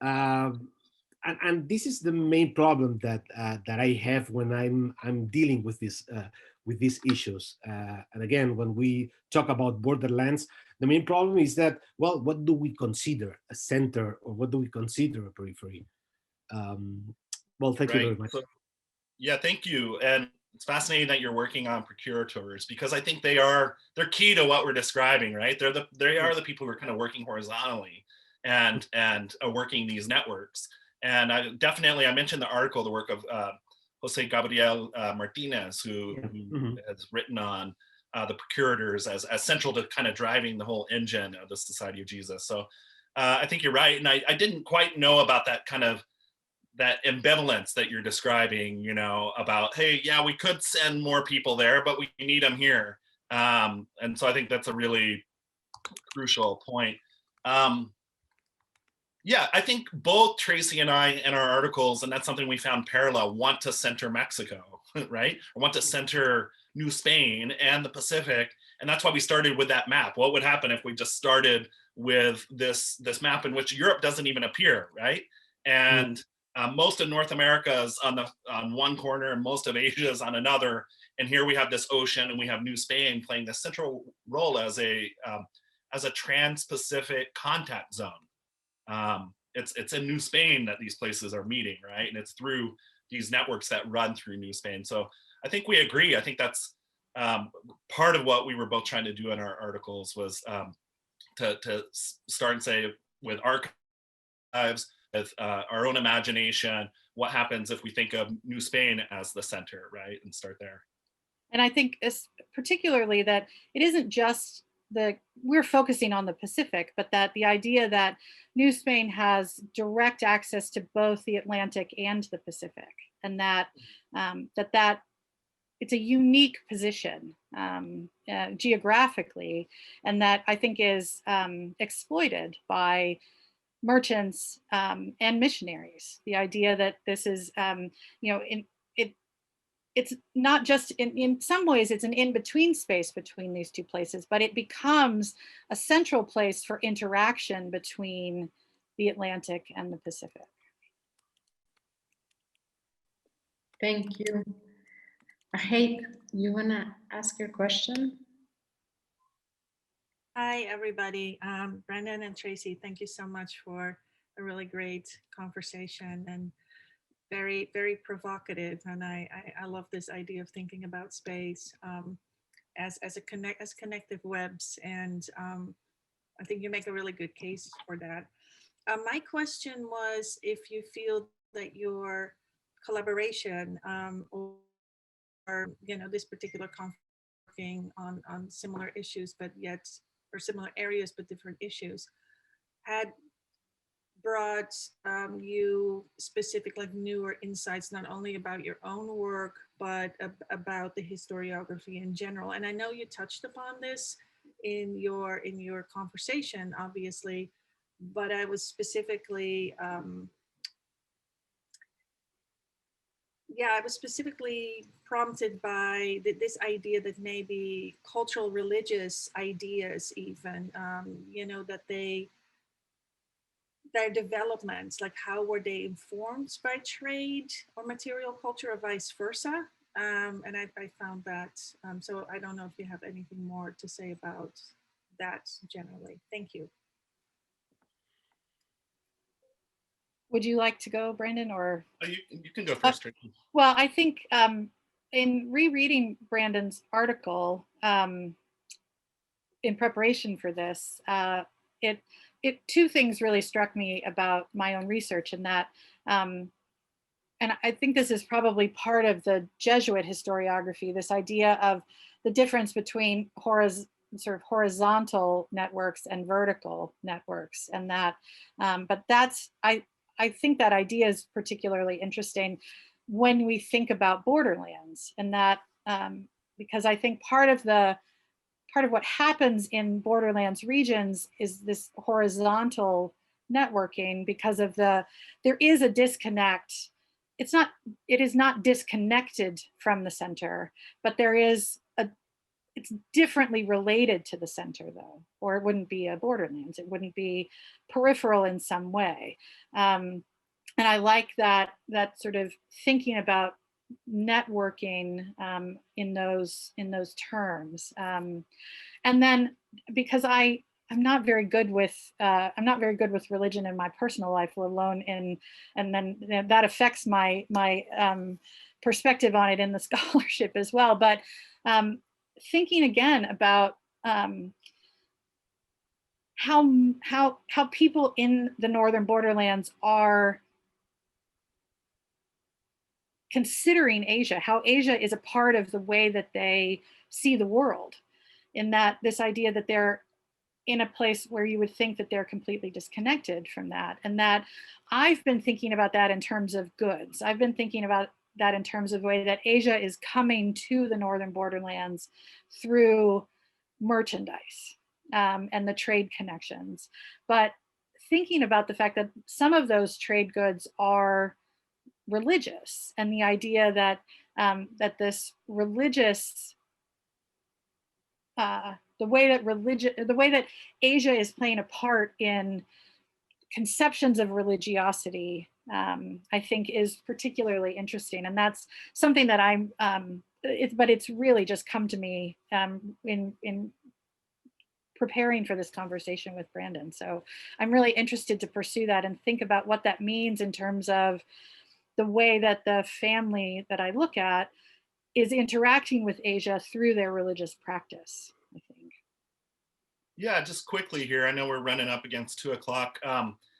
And this is the main problem that I have when I'm dealing with these issues. And again, when we talk about borderlands, the main problem is that, well, what do we consider a center, or what do we consider a periphery? Well, thank you very Right. much. So, yeah, thank you. And it's fascinating that you're working on procurators, because I think they're key to what we're describing, right? They are the people who are kind of working horizontally and working these networks. And I mentioned the article, the work of Jose Gabriel Martinez, who has written on the procurators as central to kind of driving the whole engine of the Society of Jesus. So I think you're right. And I didn't quite know about that kind of that ambivalence that you're describing, about, hey, yeah, we could send more people there, but we need them here. And so I think that's a really crucial point. Yeah, I think both Tracy and I in our articles, and that's something we found parallel, want to center Mexico, right? Or want to center New Spain and the Pacific. And that's why we started with that map. What would happen if we just started with this map in which Europe doesn't even appear, right? And most of North America is on one corner, and most of Asia is on another. And here we have this ocean, and we have New Spain playing this central role as a trans-Pacific contact zone. It's in New Spain that these places are meeting, right? And it's through these networks that run through New Spain. So I think we agree. I think that's part of what we were both trying to do in our articles, was to start and say, with archives, with our own imagination, what happens if we think of New Spain as the center, right? And start there. And I think particularly that it isn't just we're focusing on the Pacific, but that the idea that New Spain has direct access to both the Atlantic and the Pacific, and that it's a unique position geographically, and that I think is exploited by merchants and missionaries. The idea that this is, it's not just in some ways, it's an in-between space between these two places, but it becomes a central place for interaction between the Atlantic and the Pacific. Thank you. Hey, you wanna ask your question? Hi, everybody. Brendan and Tracy, thank you so much for a really great conversation, and very, very provocative. And I love this idea of thinking about space as connective webs. And I think you make a really good case for that. My question was if you feel that your collaboration or this particular conference working on similar issues, but yet, or similar areas, but different issues, had brought you specific, like newer insights, not only about your own work, but about the historiography in general. And I know you touched upon this in your conversation, obviously, but I was specifically, I was specifically prompted by this idea that maybe cultural religious ideas even, that their developments, like how were they informed by trade or material culture or vice versa? And I found that, so I don't know if you have anything more to say about that generally. Thank you. Would you like to go, Brandon, or? You can go first, Tracy. Well, I think in rereading Brandon's article in preparation for this, two things really struck me about my own research, and that, and I think this is probably part of the Jesuit historiography, this idea of the difference between sort of horizontal networks and vertical networks, and that, but that's, I think that idea is particularly interesting when we think about borderlands, and that because I think part of what happens in borderlands regions is this horizontal networking because of there is a disconnect. It is not disconnected from the center, but it's differently related to the center though, or it wouldn't be a borderlands. It wouldn't be peripheral in some way. And I like that sort of thinking about networking in those terms. And then because I'm not very good with religion in my personal life, let alone and then that affects my perspective on it in the scholarship as well. But thinking again about how people in the northern borderlands are considering Asia, how Asia is a part of the way that they see the world, in that this idea that they're in a place where you would think that they're completely disconnected from that. And that I've been thinking about that in terms of goods. I've been thinking about that in terms of the way that Asia is coming to the northern borderlands through merchandise and the trade connections. But thinking about the fact that some of those trade goods are religious, and the idea that that this religious the way that Asia is playing a part in conceptions of religiosity, I think is particularly interesting, and that's something that but it's really just come to me in preparing for this conversation with Brandon. So I'm really interested to pursue that and think about what that means in terms of the way that the family that I look at is interacting with Asia through their religious practice, I think. Yeah, just quickly here, I know we're running up against 2 o'clock.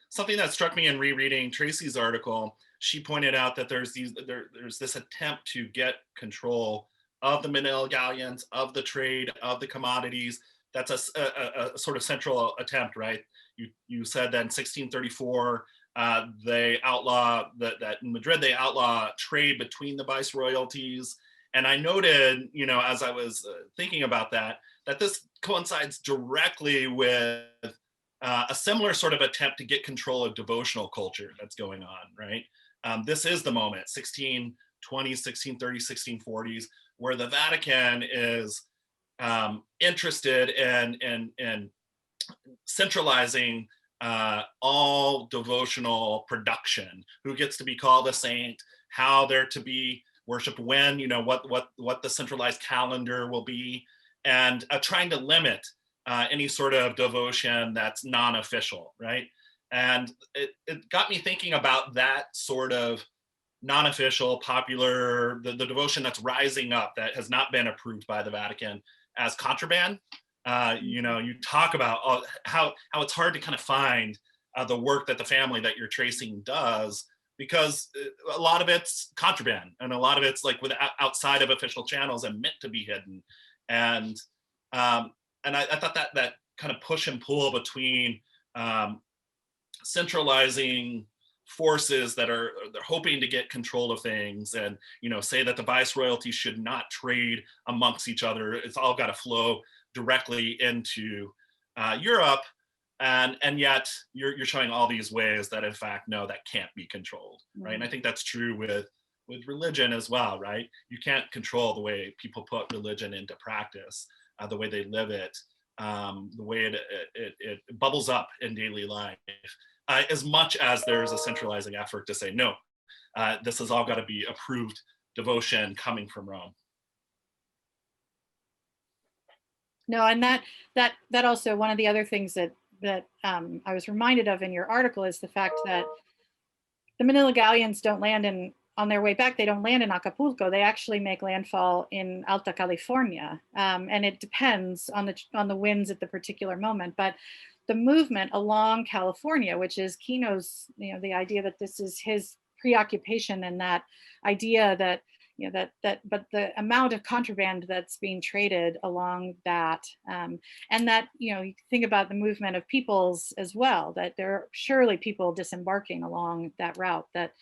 Something that struck me in rereading Tracy's article, she pointed out that there's this attempt to get control of the Manila galleons, of the trade, of the commodities. That's a sort of central attempt, right? You said that in 1634, they outlaw that in Madrid, they outlaw trade between the viceroyalties. And I noted, as I was thinking about that this coincides directly with a similar sort of attempt to get control of devotional culture that's going on, right? This is the moment, 1620s, 1630s, 1640s, where the Vatican is interested in centralizing all devotional production, who gets to be called a saint, how they're to be worshipped, when, what the centralized calendar will be, and trying to limit any sort of devotion that's non-official, right? And it got me thinking about that sort of non-official, popular, the devotion that's rising up that has not been approved by the Vatican as contraband. You talk about how it's hard to kind of find the work that the family that you're tracing does, because a lot of it's contraband and a lot of it's like outside of official channels and meant to be hidden. And I thought that kind of push and pull between centralizing forces that they're hoping to get control of things, and say that the viceroyalty should not trade amongst each other. It's all got to flow directly into Europe, and yet you're showing all these ways that in fact no, that can't be controlled, right? And I think that's true with religion as well, right? You can't control the way people put religion into practice, the way they live it, the way it bubbles up in daily life, as much as there's a centralizing effort to say, no, this has all got to be approved devotion coming from Rome. No, and that also, one of the other things that I was reminded of in your article is the fact that the Manila galleons don't land on their way back. They don't land in Acapulco. They actually make landfall in Alta California, and it depends on the winds at the particular moment. But the movement along California, which is Kino's, the idea that this is his preoccupation, and that idea that but the amount of contraband that's being traded along that, and that, you think about the movement of peoples as well, that there are surely people disembarking along that route that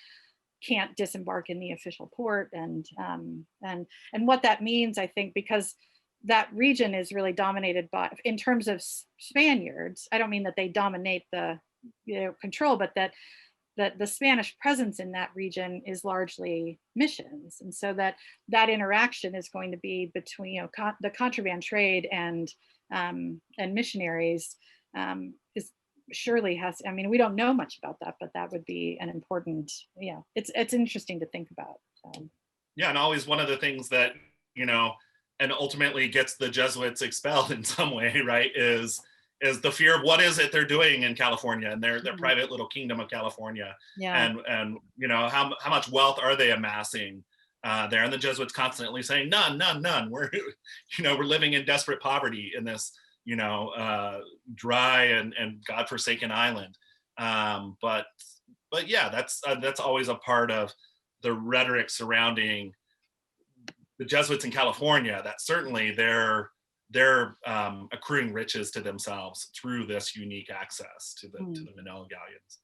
can't disembark in the official port, and what that means, I think, because that region is really dominated by, in terms of Spaniards, I don't mean that they dominate the control, but that the Spanish presence in that region is largely missions. And so that interaction is going to be between the contraband trade and missionaries, is surely has, I mean, we don't know much about that, but that would be an important, it's interesting to think about. Yeah, and always one of the things that, and ultimately gets the Jesuits expelled in some way, right, is the fear of what is it they're doing in California, and their private little kingdom of California. Yeah. And how much wealth are they amassing there? And the Jesuits constantly saying, none. We're we're living in desperate poverty in this dry and godforsaken island. But yeah, that's always a part of the rhetoric surrounding the Jesuits in California, that certainly they're accruing riches to themselves through this unique access to the Manila galleons.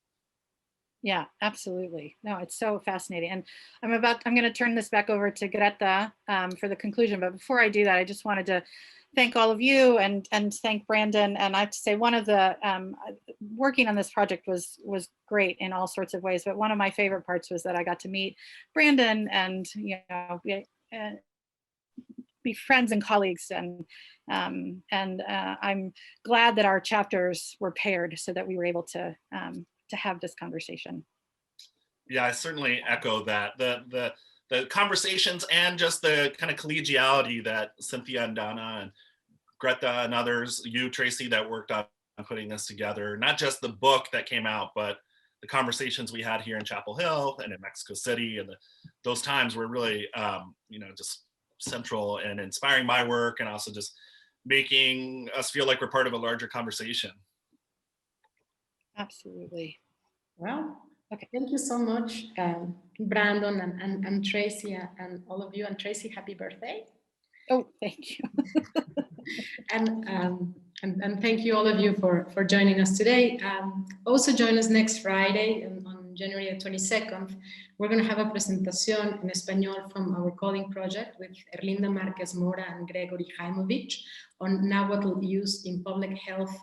Yeah, absolutely. No, it's so fascinating. And I'm going to turn this back over to Greta for the conclusion. But before I do that, I just wanted to thank all of you and thank Brandon. And I have to say, one of the working on this project was great in all sorts of ways. But one of my favorite parts was that I got to meet Brandon and be friends and colleagues, and I'm glad that our chapters were paired so that we were able to have this conversation. Yeah, I certainly echo that. The conversations and just the kind of collegiality that Cynthia and Donna and Greta and others, you, Tracy, that worked on putting this together, not just the book that came out, but the conversations we had here in Chapel Hill and in Mexico City, and those times were really, just central and inspiring my work, and also just making us feel like we're part of a larger conversation. Absolutely. Well, okay. Thank you so much, Brandon and Tracy, and all of you. And Tracy, happy birthday. Oh, thank you. And thank you all of you for joining us today. Also join us next Friday on January 22nd. We're going to have a presentación en español from our calling project with Erlinda Márquez Mora and Gregory Jaimovich on Nahuatl use in public health.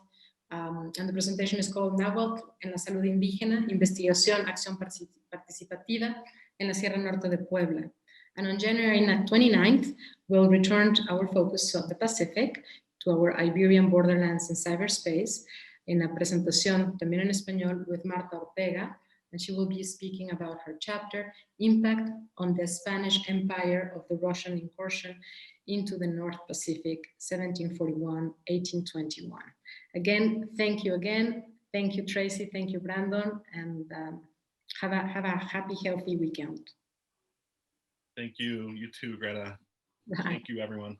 And the presentation is called Nahuatl en la salud indígena, investigación, acción participativa en la Sierra Norte de Puebla. And on January 29th, we'll return our focus to the Pacific, to our Iberian Borderlands in Cyberspace, in a presentación también en español with Marta Ortega, and she will be speaking about her chapter, Impact on the Spanish Empire of the Russian Incursion into the North Pacific, 1741-1821. Again, thank you again. Thank you, Tracy. Thank you, Brandon. And have a happy, healthy weekend. Thank you. You too, Greta. Bye. Thank you, everyone.